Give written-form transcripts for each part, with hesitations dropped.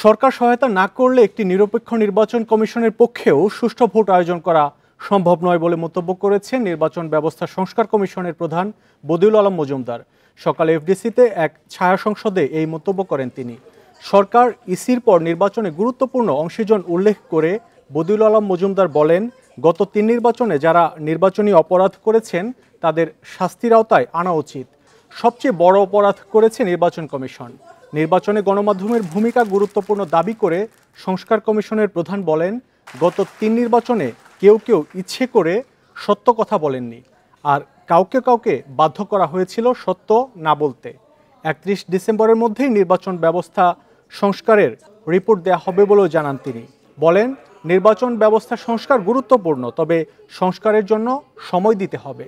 সরকার সহায়তা না করলে একটি নিরপেক্ষ নির্বাচন কমিশনের পক্ষেও সুষ্ঠু ভোট আয়োজন করা সম্ভব নয় বলে মন্তব্য করেছেন নির্বাচন ব্যবস্থা সংস্কার কমিশনের প্রধান বদিউল আলম মজুমদার। সকালে এফডিসিতে এক ছায়া সংসদে এই মন্তব্য করেন তিনি। সরকার ইসির পর নির্বাচনে গুরুত্বপূর্ণ অংশীজন উল্লেখ করে বদিউল আলম মজুমদার বলেন, গত 3 নির্বাচনে যারা নির্বাচনী অপরাধ করেছেন তাদের শাস্তির আওতায় আনা উচিত। সবচেয়ে বড় অপরাধ করেছে নির্বাচন কমিশন। নির্বাচনে গণমাধ্যমের ভূমিকা গুরুত্বপূর্ণ দাবি করে সংস্কার কমিশনের প্রধান বলেন, গত 3 নির্বাচনে কেউ ইচ্ছে করে সত্য কথা বলেননি, আর কাউকে বাধ্য করা হয়েছিল সত্য না বলতে। 31 ডিসেম্বরের মধ্যেই নির্বাচন ব্যবস্থা সংস্কারের রিপোর্ট দেওয়া হবে বলেও জানান তিনি। বলেন, নির্বাচন ব্যবস্থা সংস্কার গুরুত্বপূর্ণ, তবে সংস্কারের জন্য সময় দিতে হবে।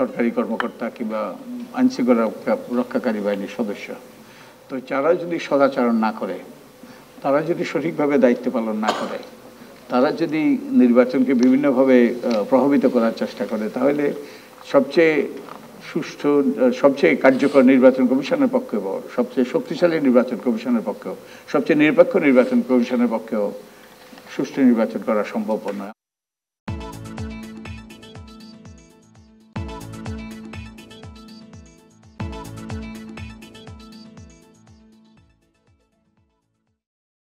সরকারি কর্মকর্তা কিংবা আইনশৃঙ্খলা রক্ষাকারী বাহিনীর সদস্য, তো যারা যদি সদাচরণ না করে, তারা যদি সঠিকভাবে দায়িত্ব পালন না করে, তারা যদি নির্বাচনকে বিভিন্নভাবে প্রভাবিত করার চেষ্টা করে, তাহলে সবচেয়ে সুষ্ঠু, সবচেয়ে কার্যকর নির্বাচন কমিশনের পক্ষেও, সবচেয়ে শক্তিশালী নির্বাচন কমিশনের পক্ষেও, সবচেয়ে নিরপেক্ষ নির্বাচন কমিশনের পক্ষেও সুষ্ঠু নির্বাচন করা সম্ভব নয়।